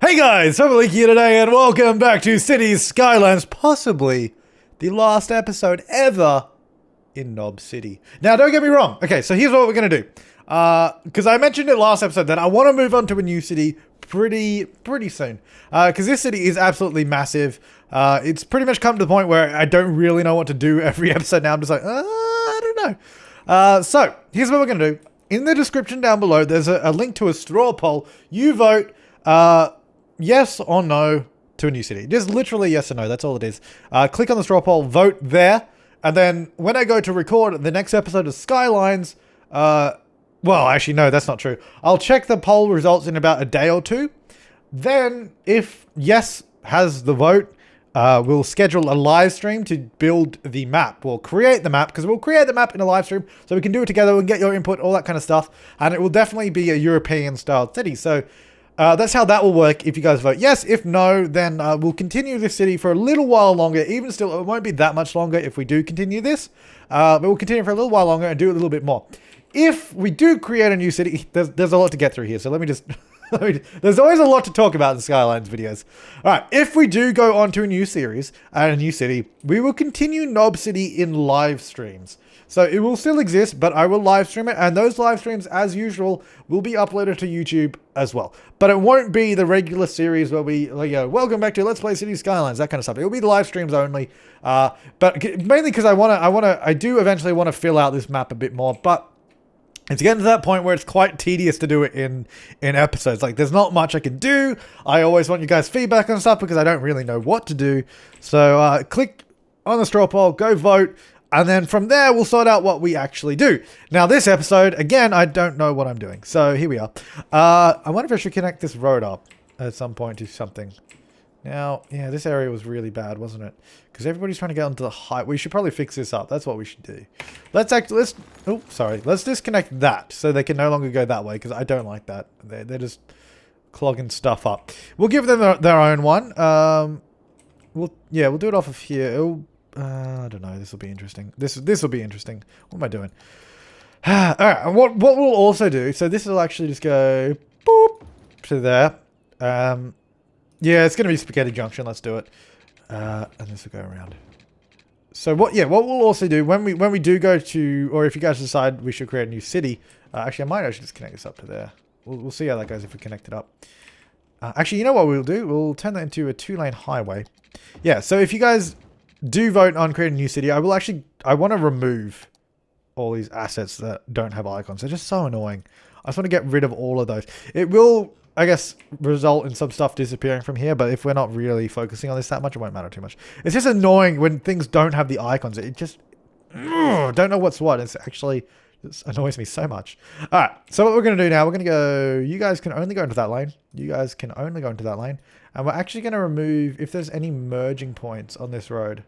Hey guys, Flabaliki here today and welcome back to Cities Skylines, possibly the last episode ever in Knob City. Now don't get me wrong, okay, so here's what we're going to do. Because I mentioned it last episode that I want to move on to a new city pretty soon. Because this city is absolutely massive. It's pretty much come to the point where I don't really know what to do every episode now. I'm just like, I don't know. So here's what we're going to do. In the description down below, there's a link to a straw poll. You vote yes or no to a new city. Just literally yes or no. That's all it is. Click on the straw poll, vote there. And then when I go to record the next episode of Skylines, well, actually, no, that's not true. I'll check the poll results in about a day or two. Then if yes has the vote, we'll schedule a live stream to build the map. We'll create the map because we'll create the map in a live stream so we can do it together. We can get your input, all that kind of stuff. And it will definitely be a European style city. So that's how that will work if you guys vote yes. If no, then we'll continue this city for a little while longer. Even still, it won't be that much longer if we do continue this. But we'll continue for a little while longer and do a little bit more. If we do create a new city, there's a lot to get through here. So let me just... there's always a lot to talk about in Skylines videos. Alright, if we do go on to a new series and a new city, we will continue Knob City in live streams. So it will still exist, but I will live stream it, and those live streams, as usual, will be uploaded to YouTube as well. But it won't be the regular series where we, like, welcome back to Let's Play City Skylines, that kind of stuff. It will be the live streams only, but mainly because I do eventually want to fill out this map a bit more, but it's getting to that point where it's quite tedious to do it in episodes. Like, there's not much I can do. I always want you guys' feedback on stuff because I don't really know what to do. So click on the straw poll, go vote, and then from there we'll sort out what we actually do. Now this episode, again, I don't know what I'm doing. So here we are. I wonder if I should connect this road up at some point to something. Now, yeah, this area was really bad, wasn't it? Because everybody's trying to get onto the height. We should probably fix this up. That's what we should do. Let's disconnect that so they can no longer go that way because I don't like that. They're just clogging stuff up. We'll give them their own one. We'll do it off of here. I don't know. This will be interesting. This will be interesting. What am I doing? All right. And what we'll also do. So this will actually just go boop to there. Yeah, it's going to be Spaghetti Junction. Let's do it. And this will go around. So what we'll also do when we do go to, or if you guys decide we should create a new city, actually I might actually just connect this up to there. We'll see how that goes if we connect it up. Actually, you know what we'll do? We'll turn that into a 2-lane highway. Yeah, so if you guys do vote on creating a new city, I want to remove all these assets that don't have icons. They're just so annoying. I just want to get rid of all of those. It will, I guess, result in some stuff disappearing from here, but if we're not really focusing on this that much, it won't matter too much. It's just annoying when things don't have the icons. It just... don't know what's what. It annoys me so much. Alright, so what we're going to do now, we're going to go... You guys can only go into that lane. You guys can only go into that lane. And we're actually going to remove, if there's any merging points on this road.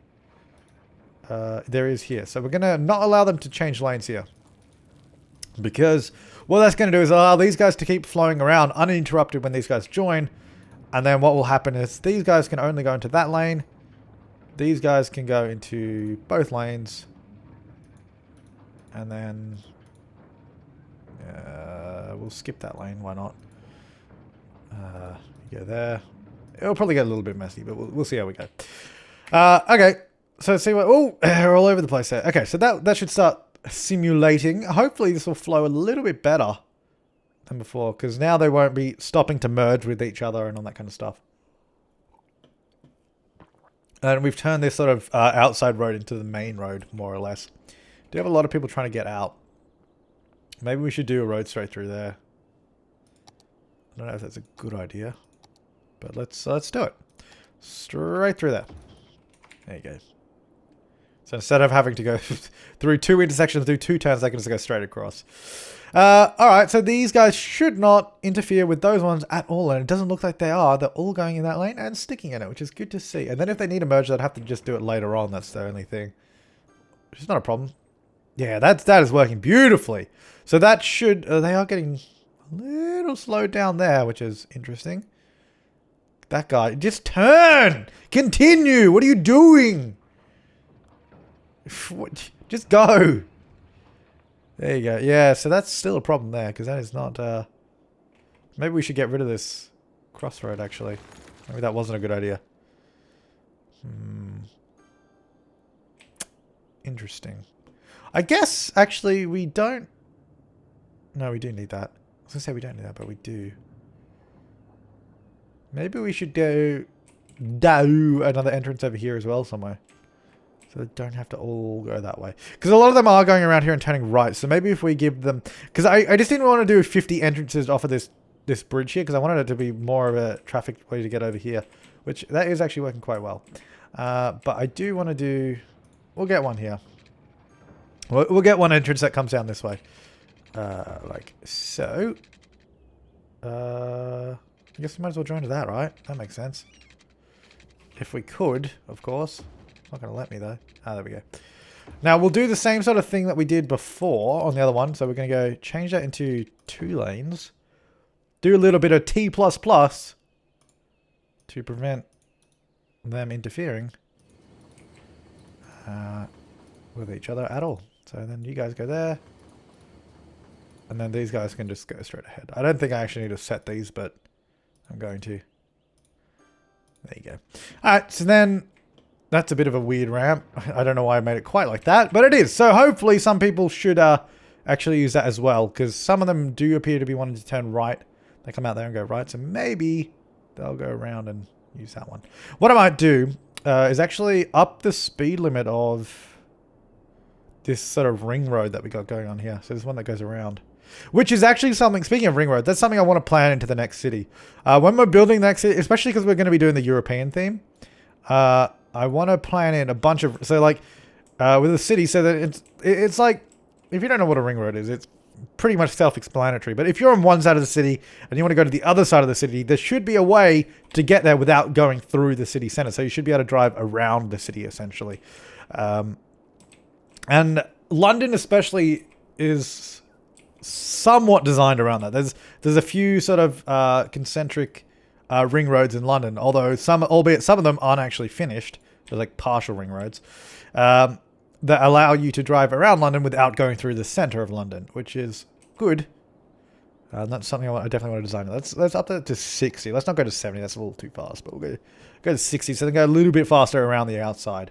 There is here. So we're going to not allow them to change lanes here. Because what that's going to do is allow these guys to keep flowing around uninterrupted when these guys join. And then what will happen is these guys can only go into that lane. These guys can go into both lanes. And then we'll skip that lane. Why not? Go there. It'll probably get a little bit messy, but we'll see how we go. Okay. So see what... Oh, we're all over the place there. Okay, so that should start simulating. Hopefully this will flow a little bit better than before, because now they won't be stopping to merge with each other and all that kind of stuff. And we've turned this sort of outside road into the main road, more or less. Do have a lot of people trying to get out. Maybe we should do a road straight through there. I don't know if that's a good idea, but let's do it. Straight through there. There you go. So instead of having to go through 2 intersections, do 2 turns, they can just go straight across. Alright, so these guys should not interfere with those ones at all. And it doesn't look like they are. They're all going in that lane and sticking in it, which is good to see. And then if they need a merge, they'd have to just do it later on. That's the only thing. Which is not a problem. Yeah, that is working beautifully. So that should... they are getting a little slowed down there, which is interesting. That guy... Just turn! Continue! What are you doing? Just go. There you go. Yeah, so that's still a problem there because that is not... maybe we should get rid of this crossroad, actually. Maybe that wasn't a good idea. Interesting. I guess, actually, we don't... No, we do need that. I was going to say we don't need that, but we do. Maybe we should do another entrance over here as well somewhere. So they don't have to all go that way. Because a lot of them are going around here and turning right. So maybe if we give them... Because I just didn't want to do 50 entrances off of this bridge here. Because I wanted it to be more of a traffic way to get over here. Which, that is actually working quite well. But I do want to do... We'll get one here. We'll get one entrance that comes down this way. Like so. I guess we might as well join to that, right? That makes sense. If we could, of course. It's not going to let me, though. Ah, there we go. Now, we'll do the same sort of thing that we did before on the other one. So we're going to go change that into 2 lanes. Do a little bit of T++ to prevent them interfering with each other at all. So then you guys go there. And then these guys can just go straight ahead. I don't think I actually need to set these, but I'm going to. There you go. Alright, so then that's a bit of a weird ramp. I don't know why I made it quite like that, but it is. So hopefully some people should actually use that as well, because some of them do appear to be wanting to turn right. They come out there and go right, so maybe they'll go around and use that one. What I might do is actually up the speed limit of this sort of ring road that we got going on here. So there's one that goes around. Which is actually something, speaking of ring road, that's something I want to plan into the next city. When we're building the next city, especially because we're going to be doing the European theme, I want to plan in a bunch of, so like, with the city, so that it's like, if you don't know what a ring road is, it's pretty much self-explanatory. But if you're on one side of the city and you want to go to the other side of the city, there should be a way to get there without going through the city center. So you should be able to drive around the city, essentially. And London especially is somewhat designed around that. There's a few sort of concentric ring roads in London, although albeit some of them aren't actually finished. They're like partial ring roads that allow you to drive around London without going through the center of London, which is good. That's something I definitely want to design. Let's up that to 60. Let's not go to 70. That's a little too fast, but we'll go to 60. So then go a little bit faster around the outside.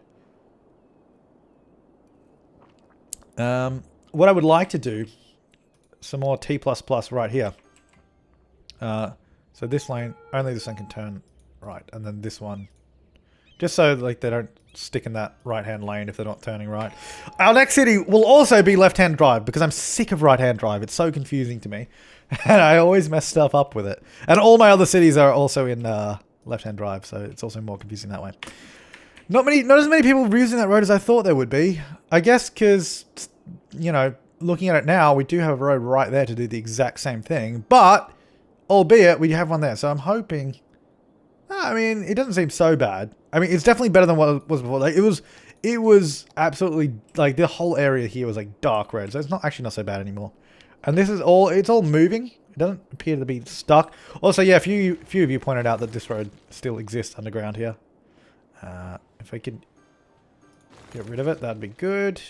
What I would like to do, some more T++ right here. So this lane, only this lane can turn right, and then this one, just so like they don't stick in that right-hand lane if they're not turning right. Our next city will also be left-hand drive because I'm sick of right-hand drive. It's so confusing to me, and I always mess stuff up with it. And all my other cities are also in left-hand drive, so it's also more confusing that way. Not as many people using that road as I thought there would be. I guess because, you know, looking at it now, we do have a road right there to do the exact same thing, but albeit we have one there. So I'm hoping, I mean, it doesn't seem so bad. I mean, it's definitely better than what it was before. Like it was absolutely, like, the whole area here was like dark red, so it's not so bad anymore. And this is it's all moving. It doesn't appear to be stuck. Also, yeah, a few of you pointed out that this road still exists underground here. If I could get rid of it, that'd be good.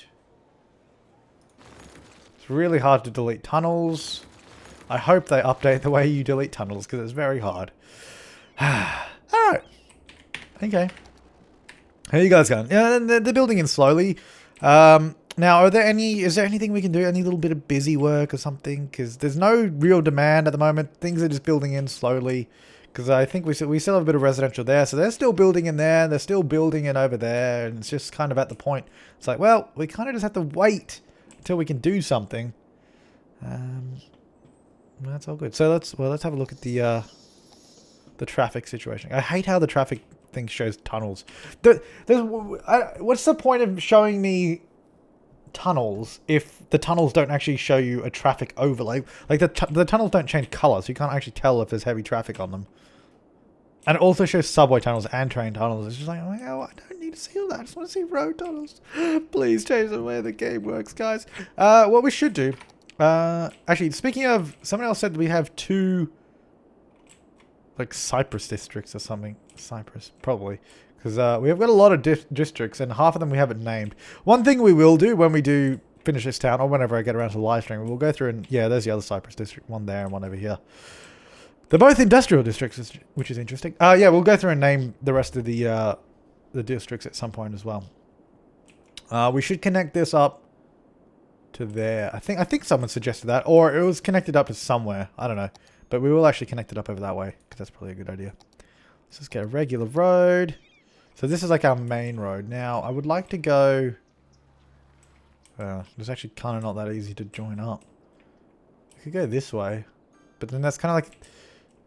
It's really hard to delete tunnels. I hope they update the way you delete tunnels, because it's very hard. Alright. Okay. How are you guys going? Yeah, they're building in slowly. Now, is there anything we can do? Any little bit of busy work or something? Because there's no real demand at the moment. Things are just building in slowly. Because I think we still have a bit of residential there. So they're still building in there. They're still building in over there. And it's just kind of at the point. It's like, well, we kind of just have to wait until we can do something. That's all good. So let's have a look at the traffic situation. I hate how the traffic thing shows tunnels. What's the point of showing me tunnels if the tunnels don't actually show you a traffic overlay? Like the tunnels don't change color, so you can't actually tell if there's heavy traffic on them. And it also shows subway tunnels and train tunnels. It's just like, oh, I don't need to see all that. I just want to see road tunnels. Please change the way the game works, guys. What we should do. Actually, speaking of, someone else said we have 2, like, Cyprus districts or something. Cyprus, probably. Because we have got a lot of districts, and half of them we haven't named. One thing we will do when we do finish this town, or whenever I get around to the live stream, we'll go through and, yeah, there's the other Cyprus district. One there and one over here. They're both industrial districts, which is interesting. Yeah, we'll go through and name the rest of the districts at some point as well. We should connect this up to there. I think someone suggested that, or it was connected up to somewhere. I don't know, but we will actually connect it up over that way because that's probably a good idea. Let's just get a regular road. So this is like our main road. Now I would like to go. It's actually kind of not that easy to join up. We could go this way, but then that's kind of like.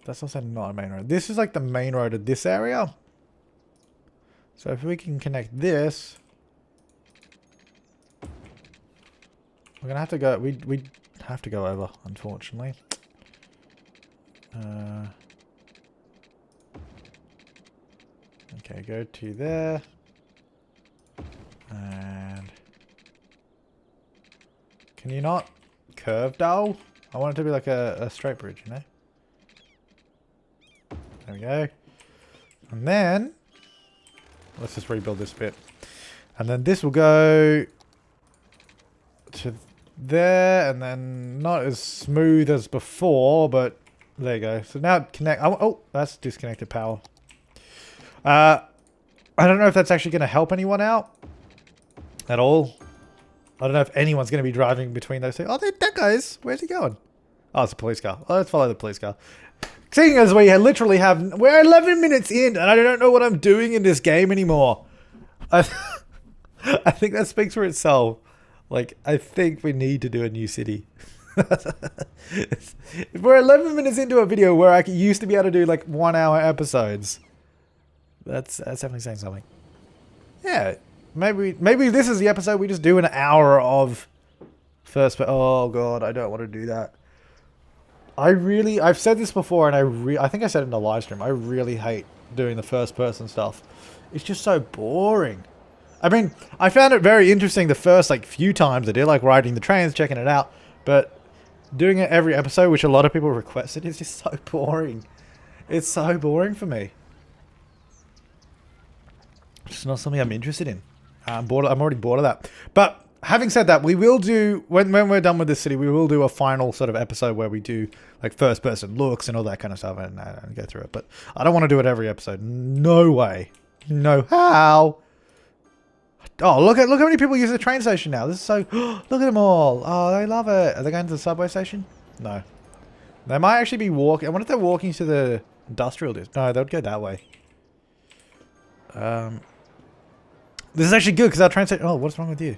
That's also not a main road. This is like the main road of this area. So if we can connect this, we're gonna have to go. We have to go over, unfortunately. Okay, go to there, and can you not curve, Dal? I want it to be like a straight bridge, you know. There we go. And then, let's just rebuild this bit. And then this will go to there, and then not as smooth as before, but there you go. So now connect. Oh, that's disconnected power. I don't know if that's actually going to help anyone out at all. I don't know if anyone's going to be driving between those two. Oh, that guy's. Where's he going? Oh, it's a police car. Oh, let's follow the police car. Seeing as we literally have... We're 11 minutes in and I don't know what I'm doing in this game anymore. I think that speaks for itself. Like, I think we need to do a new city. If we're 11 minutes into a video where I used to be able to do like 1 hour episodes. That's definitely saying something. Yeah. Maybe this is the episode we just do an hour of first... Oh god, I don't want to do that. I've said this before, and I think I said it in the live stream. I really hate doing the first person stuff. It's just so boring. I mean, I found it very interesting the first like few times I did, like riding the trains, checking it out. But doing it every episode, which a lot of people requested, is just so boring. It's so boring for me. It's not something I'm interested in. I'm already bored of that. But having said that, we will do, when we're done with this city, we will do a final sort of episode where we do like first person looks and all that kind of stuff and go through it. But I don't want to do it every episode. No way. No how. Oh, look how many people use the train station now. This is so, look at them all. Oh, they love it. Are they going to the subway station? No. They might actually be walking. I wonder if they're walking to the industrial district. No, they would go that way. This is actually good because our train station, oh, what's wrong with you?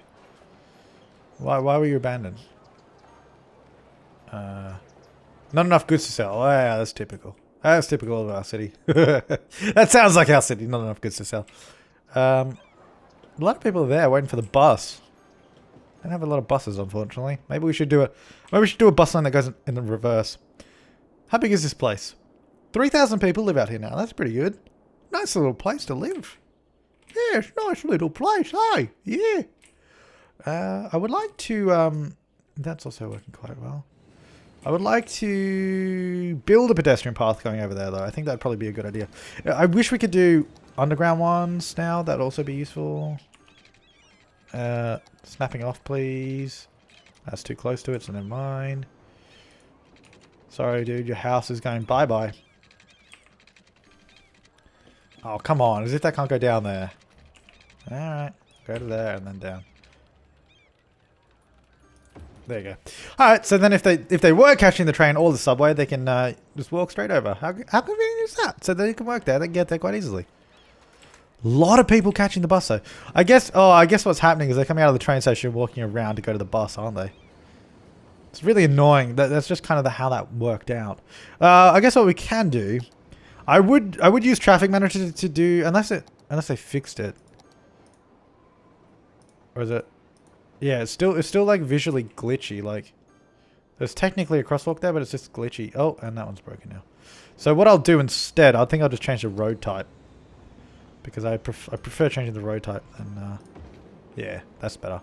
Why were you abandoned? Not enough goods to sell. Oh, yeah, that's typical. That's typical of our city. That sounds like our city. Not enough goods to sell. A lot of people are there waiting for the bus. I don't have a lot of buses, unfortunately. Maybe we should do a bus line that goes in the reverse. How big is this place? 3,000 people live out here now. That's pretty good. Nice little place to live. Yes, nice little place, hey? Yeah. I would like to, that's also working quite well. I would like to build a pedestrian path going over there, though. I think that'd probably be a good idea. I wish we could do underground ones now. That'd also be useful. Snapping off, please. That's too close to it, so never mind. Sorry, dude. Your house is going bye-bye. Oh, come on. As if that can't go down there. Alright. Go to there and then down. There you go. Alright, so then if they were catching the train or the subway, they can just walk straight over. How convenient is that? So they can work there. They can get there quite easily. A lot of people catching the bus though. I guess what's happening is they're coming out of the train station walking around to go to the bus, aren't they? It's really annoying. That's just kind of how that worked out. I guess what we can do, I would use traffic manager to do, unless they fixed it. Or is it? Yeah, it's still like visually glitchy. Like there's technically a crosswalk there, but it's just glitchy. Oh, and that one's broken now. So what I'll do instead, I think I'll just change the road type. Because I prefer changing the road type than, yeah, that's better. A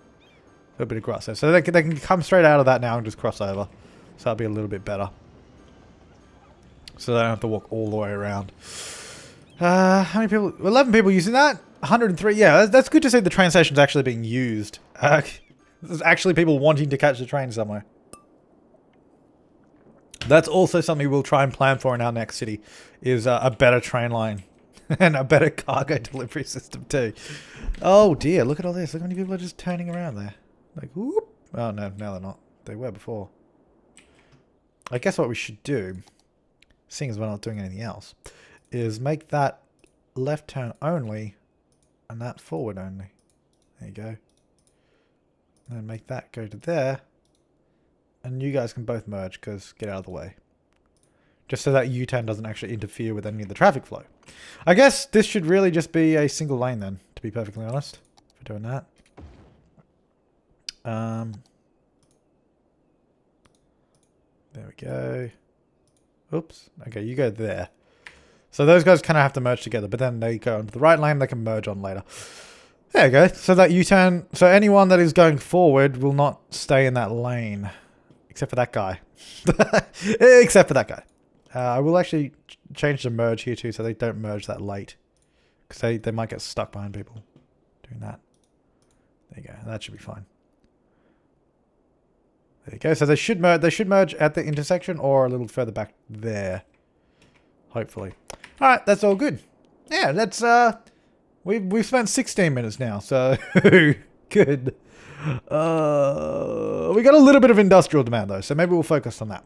little bit of grass there. So they can come straight out of that now and just cross over. So that'll be a little bit better. So they don't have to walk all the way around. How many people? 11 people using that? 103. Yeah, that's good to see the train station's actually being used. There's actually people wanting to catch the train somewhere. That's also something we'll try and plan for in our next city, is a better train line and a better cargo delivery system too. Oh dear, look at all this. Look how many people are just turning around there. Like, whoop. Oh no, now they're not. They were before. I guess what we should do, seeing as we're not doing anything else, is make that left turn only and that forward only. There you go. And then make that go to there. And you guys can both merge, because get out of the way. Just so that U-turn doesn't actually interfere with any of the traffic flow. I guess this should really just be a single lane then, to be perfectly honest, for doing that. There we go. Oops. Okay, you go there. So those guys kind of have to merge together, but then they go into the right lane, they can merge on later. There you go. So that U-turn, so anyone that is going forward will not stay in that lane. Except for that guy. Except for that guy. I will actually change the merge here too, so they don't merge that late. Because they might get stuck behind people doing that. There you go. That should be fine. There you go. So they should merge at the intersection or a little further back there. Hopefully. Alright, that's all good. Yeah, that's we've spent 16 minutes now, so good. We got a little bit of industrial demand though, so maybe we'll focus on that.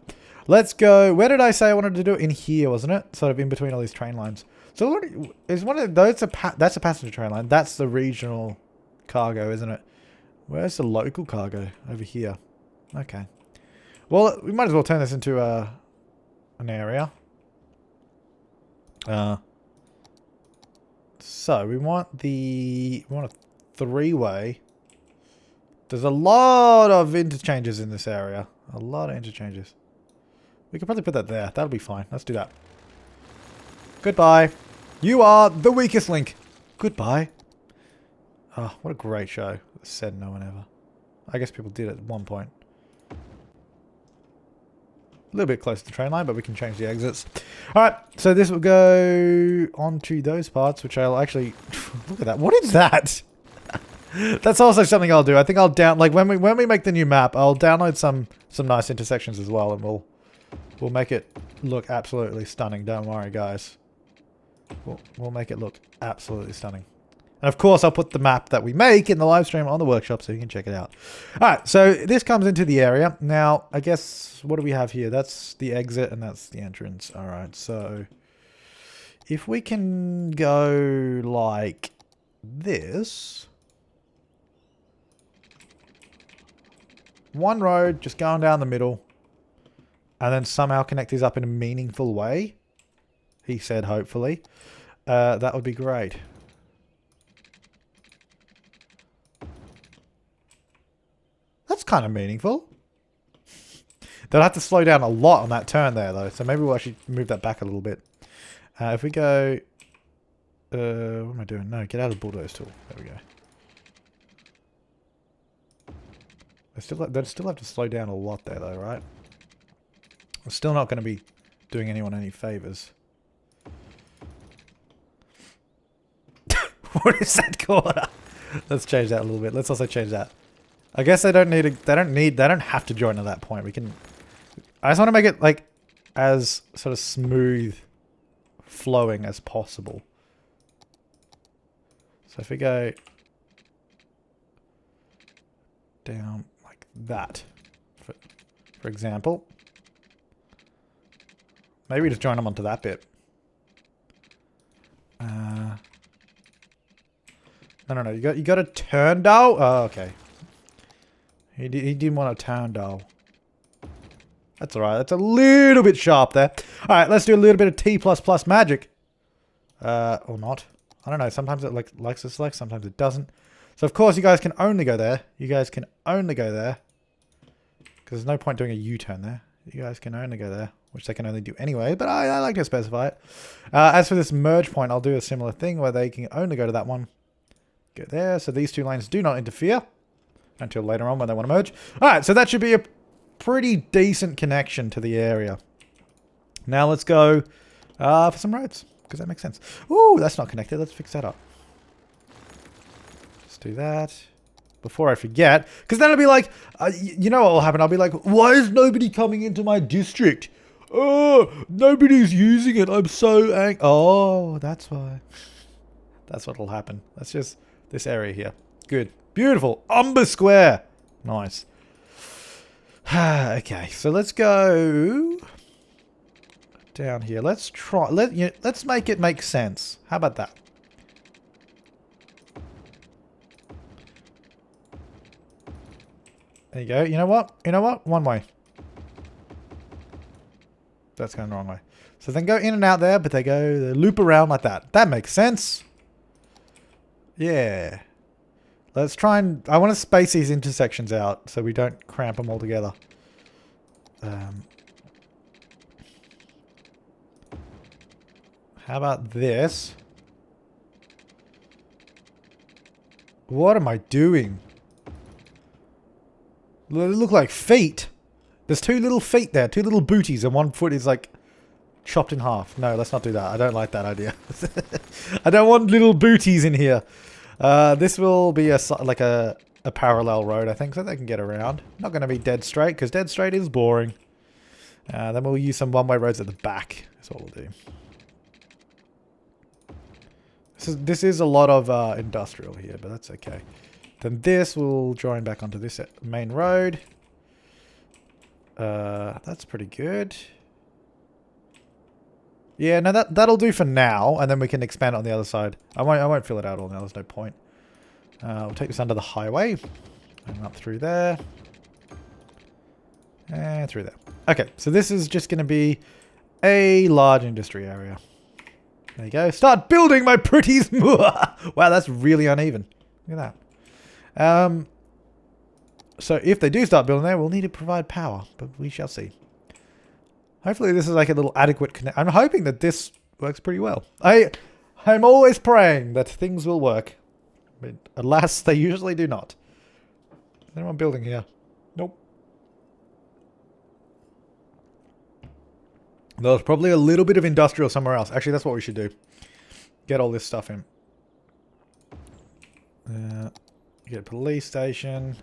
Let's go. Where did I say I wanted to do it? In here, wasn't it? Sort of in between all these train lines. So what is one of those? That's a passenger train line. That's the regional cargo, isn't it? Where's the local cargo? Over here. Okay. Well, we might as well turn this into an area. So we want a three-way. There's a lot of interchanges in this area. A lot of interchanges. We could probably put that there. That'll be fine. Let's do that. Goodbye. You are the weakest link. Goodbye. Oh, what a great show. Said no one ever. I guess people did at one point. A little bit close to the train line, but we can change the exits. Alright, so this will go onto those parts, which I'll actually... Look at that. What is that? That's also something I'll do. I think I'll when we make the new map, I'll download some nice intersections as well, and we'll make it look absolutely stunning. Don't worry, guys. We'll make it look absolutely stunning. And of course, I'll put the map that we make in the live stream on the workshop so you can check it out. Alright, so this comes into the area. Now, I guess, what do we have here? That's the exit and that's the entrance. Alright, so if we can go like this. One road, just going down the middle. And then somehow connect these up in a meaningful way. He said, hopefully. That would be great. That's kind of meaningful. They'll have to slow down a lot on that turn there, though. So maybe we'll actually move that back a little bit. If we go... what am I doing? No, get out of the bulldoze tool. There we go. They'd still have to slow down a lot there, though, right? We're still not going to be doing anyone any favors. What is that corner? Let's change that a little bit. Let's also change that. I guess they don't have to join at that point. We can. I just want to make it like as sort of smooth flowing as possible. So if we go down like that, for example, maybe just join them onto that bit. No. You got a turn dow. Oh, okay. He didn't want a turn dow. That's alright. That's a little bit sharp there. Alright, let's do a little bit of T++ magic. Or not. I don't know. Sometimes it likes to select. Sometimes it doesn't. So, of course, you guys can only go there. You guys can only go there. Because there's no point doing a U-turn there. You guys can only go there. Which they can only do anyway. But I like to specify it. As for this merge point, I'll do a similar thing where they can only go to that one. Go there. So these two lanes do not interfere. Until later on when they want to merge. Alright, so that should be a pretty decent connection to the area. Now let's go for some roads. Because that makes sense. Ooh, that's not connected. Let's fix that up. Let's do that. Before I forget. Because then it'll be like, you know what will happen? I'll be like, why is nobody coming into my district? Oh, nobody's using it. I'm so angry. Oh, that's why. That's what'll happen. That's just this area here. Good. Beautiful. Umber Square. Nice. Okay, so let's go down here. Let's try. Let's make it make sense. How about that? There you go. You know what? You know what? One way. That's going the wrong way. So then go in and out there, but they loop around like that. That makes sense. Yeah. Let's try and... I want to space these intersections out so we don't cramp them all together. How about this? What am I doing? They look like feet. There's two little feet there. Two little booties and one foot is like chopped in half. No, let's not do that. I don't like that idea. I don't want little booties in here. This will be like a parallel road, I think, so they can get around. Not going to be dead straight, because dead straight is boring. Then we'll use some one-way roads at the back. That's what we'll do. This is a lot of industrial here, but that's okay. Then this will join back onto this main road. That's pretty good. Yeah, no, that'll do for now, and then we can expand it on the other side. I won't fill it out all now. There's no point. We'll take this under the highway and up through there, and through there. Okay, so this is just going to be a large industry area. There you go. Start building, my pretties. Wow, that's really uneven. Look at that. So if they do start building there, we'll need to provide power, but we shall see. Hopefully this is like a little adequate connect. I'm hoping that this works pretty well. I'm always praying that things will work. But alas, they usually do not. Is anyone building here? Nope. There's probably a little bit of industrial somewhere else. Actually, that's what we should do. Get all this stuff in. Get a police station.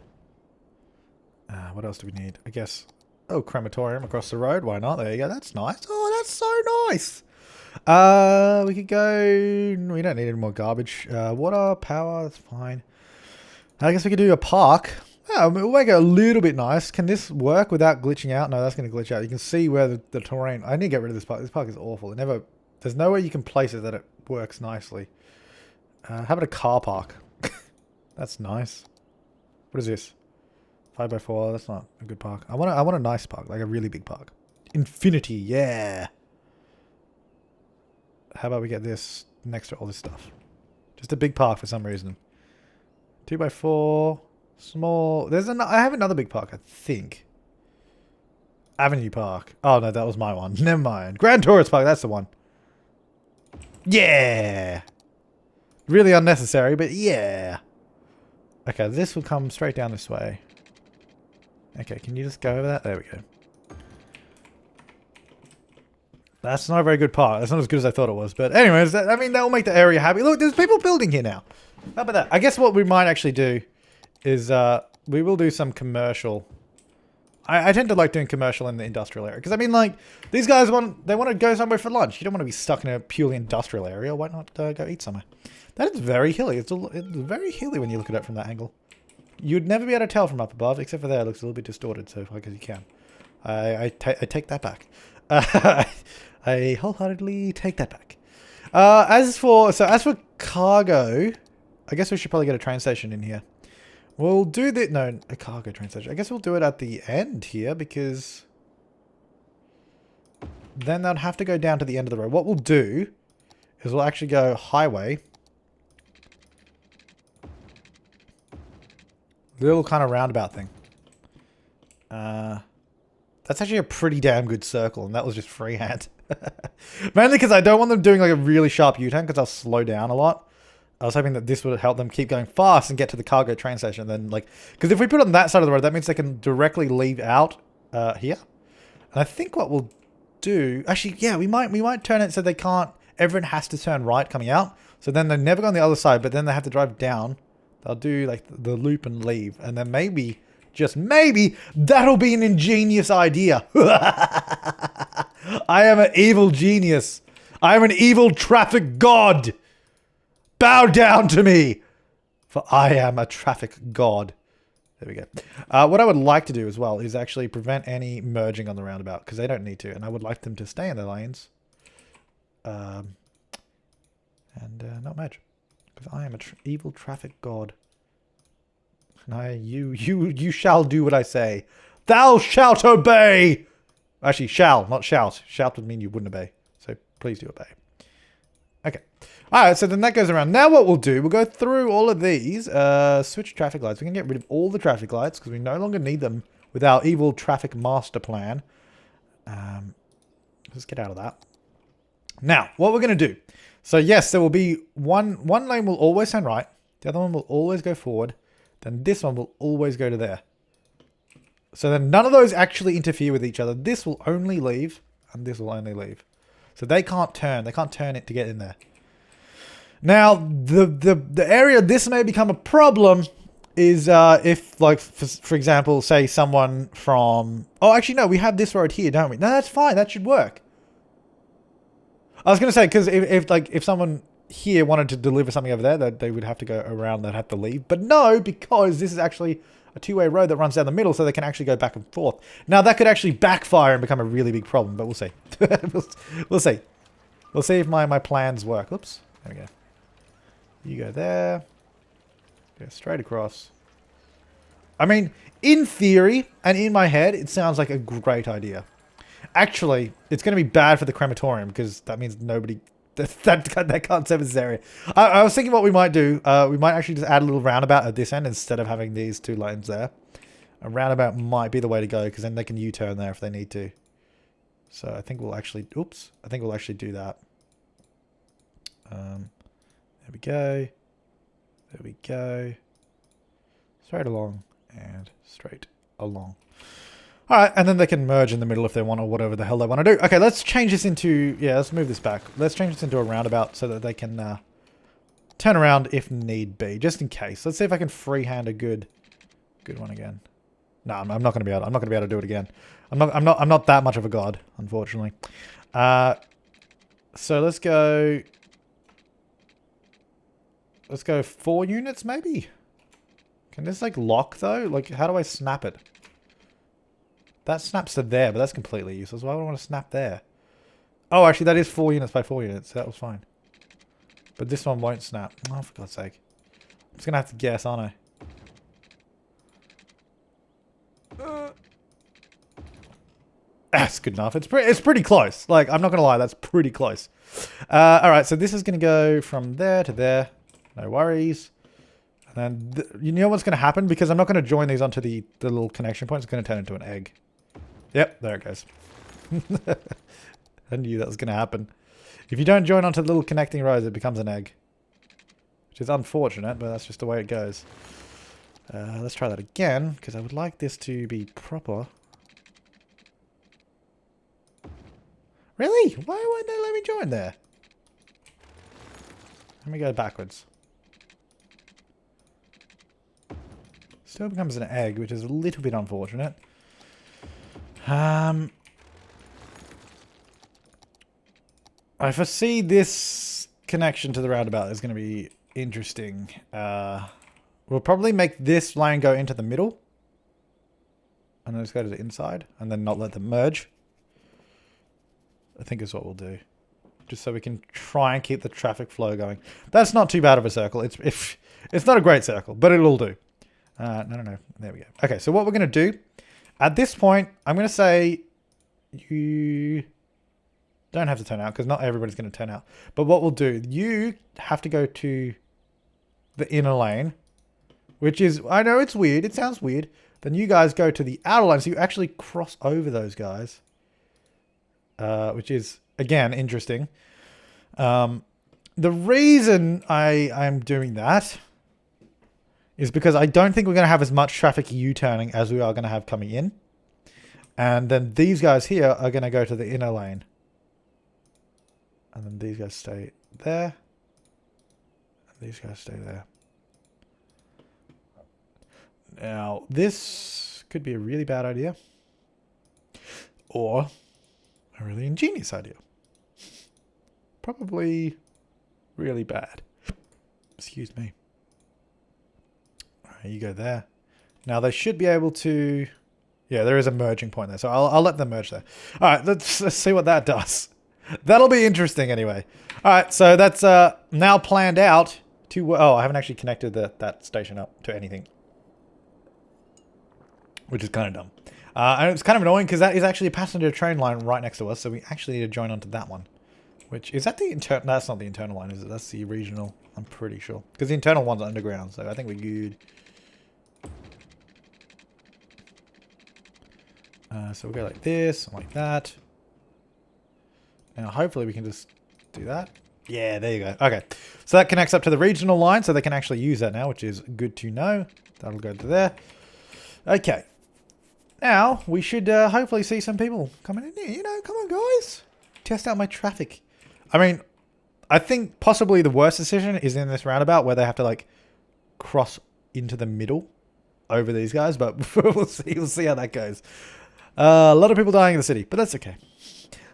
What else do we need? I guess... Oh, crematorium across the road. Why not? There you go. That's nice. Oh, that's so nice. We could go... We don't need any more garbage. Water, power, that's fine. I guess we could do a park. We'll make it a little bit nice. Can this work without glitching out? No, that's going to glitch out. You can see where the terrain... I need to get rid of this park. This park is awful. There's no way you can place it that it works nicely. How about a car park? That's nice. What is this? 5x4, that's not a good park. I want a nice park, like a really big park. Infinity, yeah. How about we get this next to all this stuff? Just a big park for some reason. 2x4, small. I have another big park, I think. Avenue Park. Oh no, that was my one. Never mind. Grand Tourist Park, that's the one. Yeah. Really unnecessary, but yeah. Okay, this will come straight down this way. Okay, can you just go over that? There we go. That's not a very good park. That's not as good as I thought it was. But anyways, I mean, that will make the area happy. Look, there's people building here now. How about that? I guess what we might actually do is we will do some commercial. I tend to like doing commercial in the industrial area. Because, I mean, like, these guys want to go somewhere for lunch. You don't want to be stuck in a purely industrial area. Why not go eat somewhere? That is very hilly. It's very hilly when you look at it from that angle. You'd never be able to tell from up above, except for there. It looks a little bit distorted, so I guess you can. I take that back. I wholeheartedly take that back. As for cargo, I guess we should probably get a train station in here. We'll do a cargo train station. I guess we'll do it at the end here, because then they'd have to go down to the end of the road. What we'll do is we'll actually go highway. Little kind of roundabout thing. That's actually a pretty damn good circle, and that was just freehand. Mainly because I don't want them doing like a really sharp U-turn, because I'll slow down a lot. I was hoping that this would help them keep going fast and get to the cargo train station. Then, like, because if we put it on that side of the road, that means they can directly leave out here. And I think what we'll do, actually, yeah, we might turn it so they can't. Everyone has to turn right coming out. So then they never go on the other side, but then they have to drive down. They'll do like the loop and leave, and then maybe, just maybe, that'll be an ingenious idea. I am an evil genius. I am an evil traffic god. Bow down to me, for I am a traffic god. There we go. What I would like to do as well is actually prevent any merging on the roundabout, because they don't need to, and I would like them to stay in their lanes. And not merge, because I am an evil traffic god. And you shall do what I say. Thou shalt obey. Actually, shall, not shout. Shout would mean you wouldn't obey. So please do obey. Okay. All right, so then that goes around. Now what we'll do, we'll go through all of these. Switch traffic lights. We can get rid of all the traffic lights because we no longer need them with our evil traffic master plan. Let's get out of that. Now, what we're going to do. So yes, there will be one lane will always turn right. The other one will always go forward. Then this one will always go to there. So then none of those actually interfere with each other. This will only leave and this will only leave. So they can't turn. They can't turn it to get in there. Now, the area this may become a problem is if, like, for example, say someone from... Oh, actually, no, we have this road here, don't we? No, that's fine. That should work. I was going to say, because if someone here wanted to deliver something over there, that they would have to go around, they'd have to leave. But no, because this is actually a two-way road that runs down the middle, so they can actually go back and forth. Now, that could actually backfire and become a really big problem, but we'll see. We'll see. We'll see if my plans work. Oops. There we go. You go there. Go straight across. I mean, in theory, and in my head, it sounds like a great idea. Actually, it's going to be bad for the crematorium, because that means nobody... That can't service this area. I was thinking what we might do. We might actually just add a little roundabout at this end instead of having these two lanes there. A roundabout might be the way to go, because then they can U-turn there if they need to. So I think we'll actually... Oops. I think we'll actually do that. There we go. There we go. Straight along and straight along. All right, and then they can merge in the middle if they want or whatever the hell they want to do. Okay, let's change this into... Yeah, let's move this back. Let's change this into a roundabout so that they can turn around if need be, just in case. Let's see if I can freehand a good one again. No, I'm not going to be able. I'm not going to be able to do it again. I'm not that much of a god, unfortunately. So let's go. Let's go 4 units, maybe? Can this, like, lock, though? Like, how do I snap it? That snaps to there, but that's completely useless. Why would I want to snap there? Oh, actually, that is 4 units by 4 units. So that was fine. But this one won't snap. Oh, for God's sake. I'm just going to have to guess, aren't I? That's good enough. It's pretty close. Like, I'm not going to lie. That's pretty close. Alright, so this is going to go from there to there. No worries. And then, you know what's going to happen? Because I'm not going to join these onto the little connection point. It's going to turn into an egg. Yep, there it goes. I knew that was going to happen. If you don't join onto the little connecting rows, it becomes an egg. Which is unfortunate, but that's just the way it goes. Let's try that again, because I would like this to be proper. Really? Why won't they let me join there? Let me go backwards. Still becomes an egg, which is a little bit unfortunate. I foresee this connection to the roundabout is going to be interesting. We'll probably make this lane go into the middle. And then just go to the inside. And then not let them merge. I think is what we'll do. Just so we can try and keep the traffic flow going. That's not too bad of a circle. It's not a great circle, but it'll do. No. There we go. Okay, so what we're going to do, at this point, I'm going to say you don't have to turn out, because not everybody's going to turn out. But what we'll do, you have to go to the inner lane, which is, I know it's weird, it sounds weird. Then you guys go to the outer lane, so you actually cross over those guys. Which is, again, interesting. The reason I'm doing that is because I don't think we're going to have as much traffic U-turning as we are going to have coming in. And then these guys here are going to go to the inner lane. And then these guys stay there. And these guys stay there. Now, this could be a really bad idea. Or A really ingenious idea. Probably really bad. Excuse me. Alright, you go there. Now they should be able to... Yeah, there is a merging point there, so I'll let them merge there. Alright, let's see what that does. That'll be interesting anyway. Alright, so that's now planned out to... Oh, I haven't actually connected that station up to anything. Which is kind of dumb. And it's kind of annoying because that is actually a passenger train line right next to us, so we actually need to join onto that one. Which, is that the internal... That's not the internal line, is it? That's the regional, I'm pretty sure. Because the internal one's underground, so I think we're good. So we'll go like this, and like that. Now, hopefully we can just do that. Yeah, there you go. Okay. So that connects up to the regional line, so they can actually use that now, which is good to know. That'll go to there. Okay. Now, we should hopefully see some people coming in here. You know, come on, guys. Test out my traffic. I mean, I think possibly the worst decision is in this roundabout where they have to, like, cross into the middle over these guys, but we'll see. We'll see how that goes. A lot of people dying in the city, but that's okay.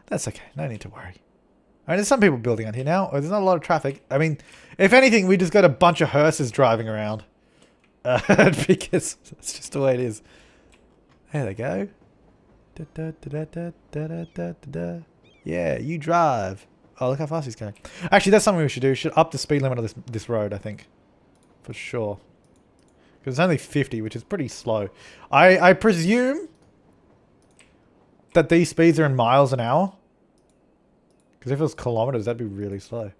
That's okay. No need to worry. I mean, there's some people building out here now. There's not a lot of traffic. I mean, if anything, we just got a bunch of hearses driving around. Because that's just the way it is. There they go. Yeah, you drive. Oh, look how fast he's going. Actually, that's something we should do. We should up the speed limit of this road, I think. For sure. Because it's only 50, which is pretty slow. I presume that these speeds are in miles an hour. Because if it was kilometers, that'd be really slow.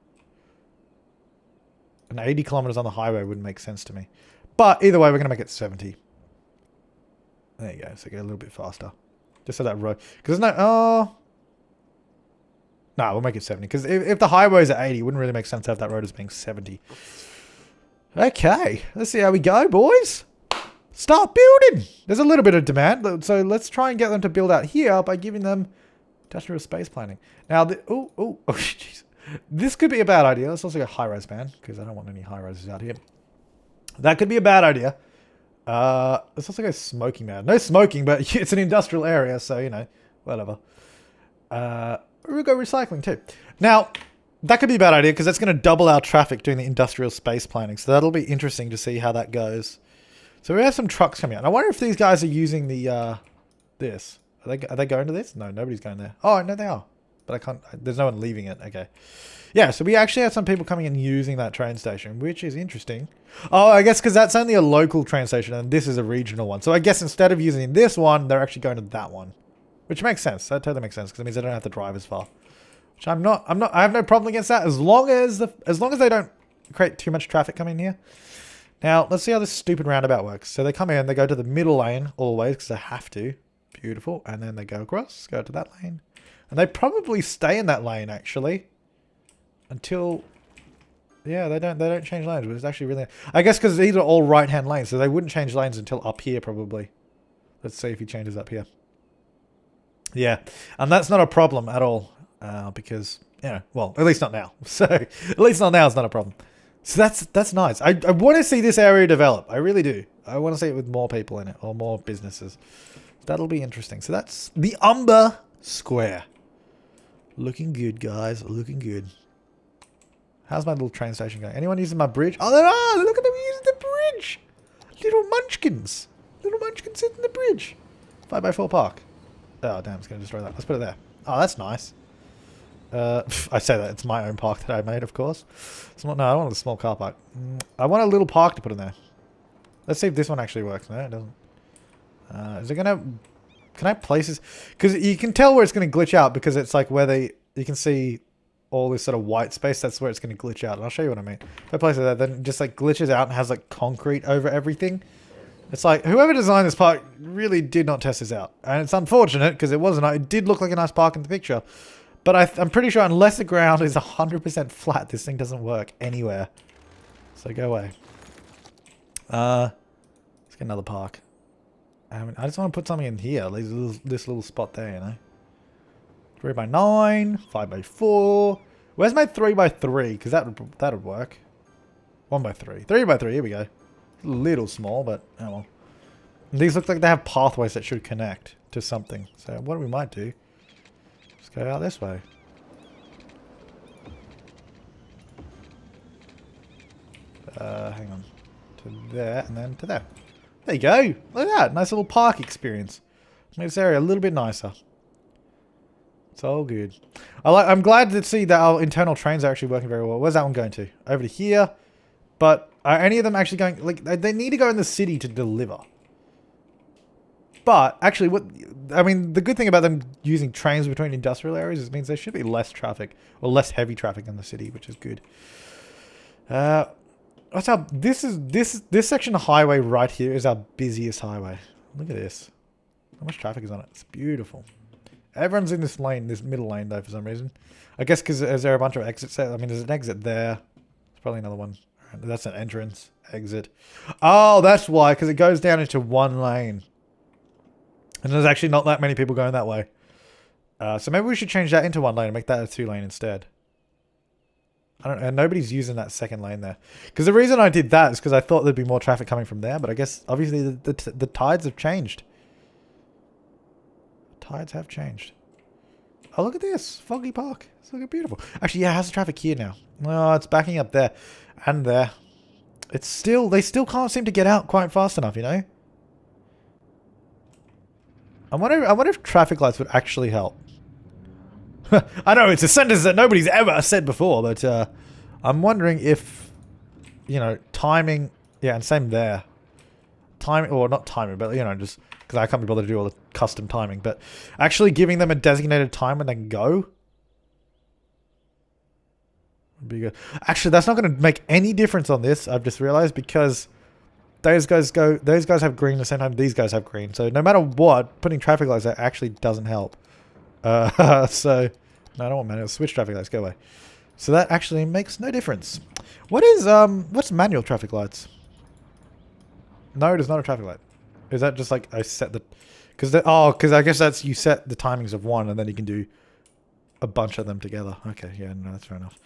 And 80 kilometers on the highway wouldn't make sense to me. But either way, we're going to make it 70. There you go. So get a little bit faster. Just so that road... Because there's no... Oh... No, we'll make it 70. Because if the highway's at 80, it wouldn't really make sense to have that road as being 70. Okay. Let's see how we go, boys. Start building. There's a little bit of demand. So let's try and get them to build out here by giving them industrial space planning. Now, oh, jeez. This could be a bad idea. Let's also go high-rise ban. Because I don't want any high-rises out here. That could be a bad idea. Let's also go smoking ban. No smoking, but it's an industrial area. So, you know, whatever. We'll go recycling too. Now, that could be a bad idea because that's going to double our traffic doing the industrial space planning. So that'll be interesting to see how that goes. So we have some trucks coming out. I wonder if these guys are using the, this. Are they going to this? No, nobody's going there. Oh, no, they are. But I can't, there's no one leaving it. Okay. Yeah, so we actually have some people coming and using that train station, which is interesting. Oh, I guess because that's only a local train station and this is a regional one. So I guess instead of using this one, they're actually going to that one. Which makes sense. That totally makes sense because it means they don't have to drive as far. Which I have no problem against that as long as they don't create too much traffic coming in here. Now, let's see how this stupid roundabout works. So they come in, they go to the middle lane always because they have to. Beautiful. And then they go across, go to that lane. And they probably stay in that lane actually until yeah, they don't change lanes, but it's actually really I guess because these are all right-hand lanes, so they wouldn't change lanes until up here probably. Let's see if he changes up here. Yeah, and that's not a problem at all because, you know, well, at least not now. So, at least not now it's not a problem. So that's nice. I want to see this area develop. I really do. I want to see it with more people in it or more businesses. That'll be interesting. So that's the Umber Square. Looking good, guys. Looking good. How's my little train station going? Anyone using my bridge? Oh, there are! Look at them using the bridge! Little munchkins. Little munchkins sitting in the bridge. 5x4 park. Oh, damn, it's going to destroy that. Let's put it there. Oh, that's nice. I say that. It's my own park that I made, of course. No, I don't want a small car park. I want a little park to put in there. Let's see if this one actually works. No, it doesn't. Is it going to... Can I place this? Because you can tell where it's going to glitch out because it's like where you can see all this sort of white space. That's where it's going to glitch out. And I'll show you what I mean. If I place it there, then it just like glitches out and has like concrete over everything. It's like, whoever designed this park really did not test this out. And it's unfortunate because it did look like a nice park in the picture. But I'm pretty sure unless the ground is 100% flat, this thing doesn't work anywhere. So go away. Let's get another park. I just want to put something in here. This little spot there, you know. 3x9, 5x4. Where's my 3x3? Because that would work. 1x3. 3x3, here we go. A little small, but oh well. These look like they have pathways that should connect to something. So what we might do Let's go out this way. Hang on. To there, and then to there. There you go. Look at that. Nice little park experience. Makes this area a little bit nicer. It's all good. I'm glad to see that our internal trains are actually working very well. Where's that one going to? Over to here. But are any of them actually going... Like, they need to go in the city to deliver. But, actually, I mean, the good thing about them using trains between industrial areas is it means there should be less traffic. Or less heavy traffic in the city, which is good. What's our... This section of highway right here is our busiest highway. Look at this. How much traffic is on it? It's beautiful. Everyone's in this lane, this middle lane, though, for some reason. I guess because is there a bunch of exits there? I mean, there's an exit there. There's probably another one. That's an entrance. Exit. Oh, that's why, because it goes down into one lane. And there's actually not that many people going that way. So maybe we should change that into one lane and make that a 2-lane instead. I don't know. And nobody's using that second lane there. Because the reason I did that is because I thought there'd be more traffic coming from there. But I guess, obviously, the tides have changed. Tides have changed. Oh, look at this. Foggy Park. It's looking beautiful. Actually, yeah, how's the traffic here now? Oh, it's backing up there. And there. It's still... They still can't seem to get out quite fast enough, you know? I wonder if traffic lights would actually help. I know, it's a sentence that nobody's ever said before, but I'm wondering if, you know, timing... Yeah, and same there. Timing... Or not timing, but, you know, just... Because I can't be bothered to do all the custom timing. But actually giving them a designated time when they can go would be good. Actually, that's not going to make any difference on this, I've just realized, because those guys have green the same time these guys have green. So no matter what, putting traffic lights there actually doesn't help. So, no, I don't want manual. Switch traffic lights, go away. So that actually makes no difference. What's manual traffic lights? No, it is not a traffic light. Is that just like I set the... Because I guess that's you set the timings of one and then you can do a bunch of them together. Okay, yeah, no, that's fair enough.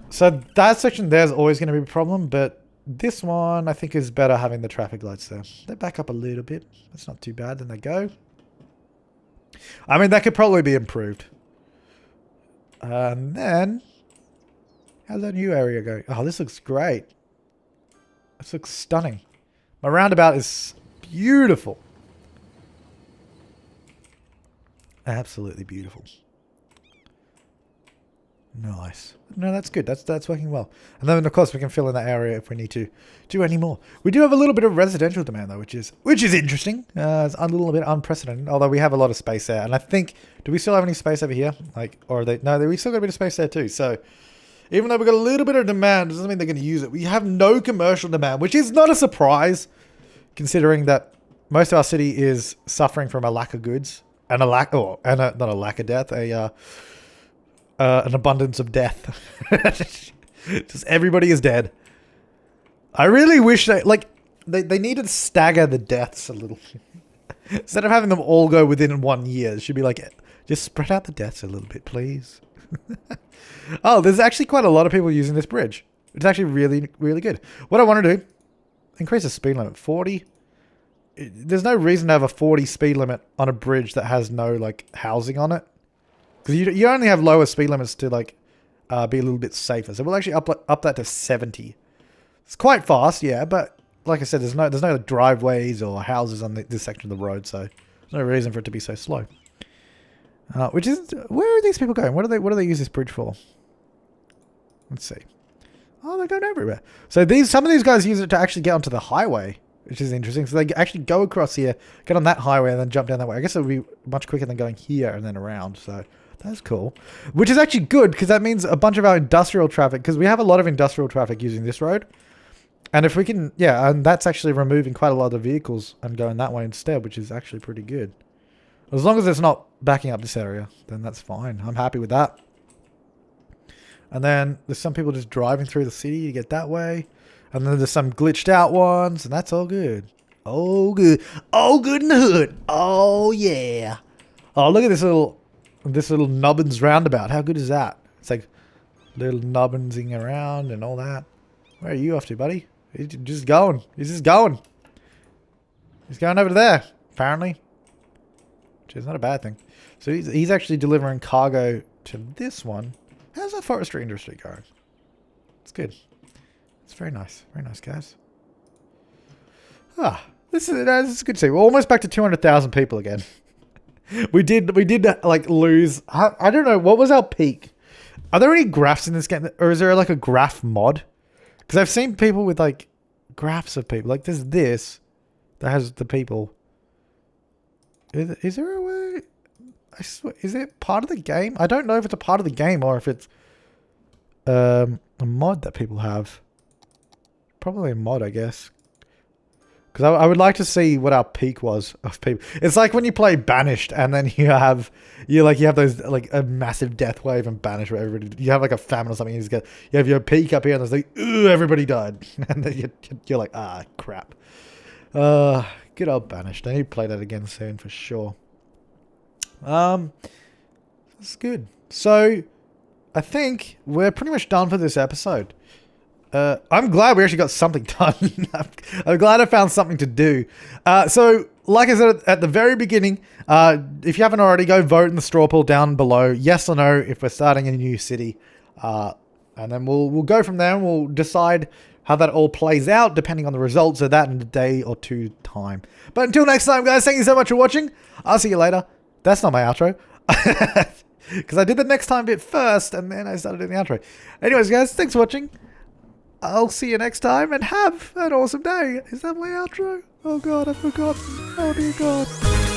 So that section there is always going to be a problem, but this one I think is better having the traffic lights there. They back up a little bit. That's not too bad. Then they go. I mean, that could probably be improved. And then... How's that new area going? Oh, this looks great. This looks stunning. My roundabout is beautiful. Absolutely beautiful. Nice. No, that's good. That's working well. And then, of course, we can fill in that area if we need to do any more. We do have a little bit of residential demand, though, which is interesting. It's a little bit unprecedented, although we have a lot of space there. And I think... Do we still have any space over here? Like, or are they... No, we still got a bit of space there, too. So... Even though we've got a little bit of demand, doesn't mean they're going to use it. We have no commercial demand, which is not a surprise, considering that most of our city is suffering from a lack of goods and not a lack of death, an abundance of death. Just everybody is dead. I really wish they needed to stagger the deaths a little. Instead of having them all go within 1 year, it should be like, just spread out the deaths a little bit, please. Oh, there's actually quite a lot of people using this bridge. It's actually really, really good. What I want to do, increase the speed limit. 40. There's no reason to have a 40 speed limit on a bridge that has no, like, housing on it. Because you only have lower speed limits to, like, be a little bit safer. So we'll actually up that to 70. It's quite fast, yeah, but like I said, there's no driveways or houses on this section of the road, so there's no reason for it to be so slow. Which is, where are these people going? What do they use this bridge for? Let's see. Oh, they're going everywhere. So some of these guys use it to actually get onto the highway, which is interesting. So they actually go across here, get on that highway, and then jump down that way. I guess it would be much quicker than going here and then around. So that's cool. Which is actually good, because that means a bunch of our industrial traffic, because we have a lot of industrial traffic using this road. And if we can, yeah, and that's actually removing quite a lot of vehicles and going that way instead, which is actually pretty good. As long as it's not backing up this area, then that's fine. I'm happy with that. And then there's some people just driving through the city to get that way. And then there's some glitched out ones, and that's all good. Oh, good. Oh, good in the hood. Oh, yeah. Oh, look at this little nubbins roundabout. How good is that? It's like little nubbinsing around and all that. Where are you off to, buddy? He's just going. He's just going. He's going over there, apparently. Which is not a bad thing. So he's actually delivering cargo to this one. How's that forestry industry going? It's good. It's very nice. Very nice, guys. Ah, this is good to see. We're almost back to 200,000 people again. we did like lose. I don't know, what was our peak? Are there any graphs in this game, or is there like a graph mod? Because I've seen people with like graphs of people. Like there's this that has the people. Is there a way? I swear, is it part of the game? I don't know if it's a part of the game or if it's a mod that people have. Probably a mod, I guess. Because I would like to see what our peak was of people. It's like when you play Banished and then you have those like a massive death wave and Banished where everybody, you have like a famine or something. You have your peak up here and there's like, ooh, everybody died, and then you're like, ah, crap. Good old Banished. I need to play that again soon for sure. That's good. So I think we're pretty much done for this episode. I'm glad we actually got something done. I'm glad I found something to do. So, like I said at the very beginning, if you haven't already, go vote in the straw poll down below. Yes or no if we're starting in a new city. And then we'll go from there and we'll decide how that all plays out depending on the results of that in a day or two time. But until next time, guys, thank you so much for watching. I'll see you later. That's not my outro. Because I did the next time bit first and then I started doing the outro. Anyways, guys, thanks for watching. I'll see you next time and have an awesome day. Is that my outro? Oh god, I forgot. Oh dear god.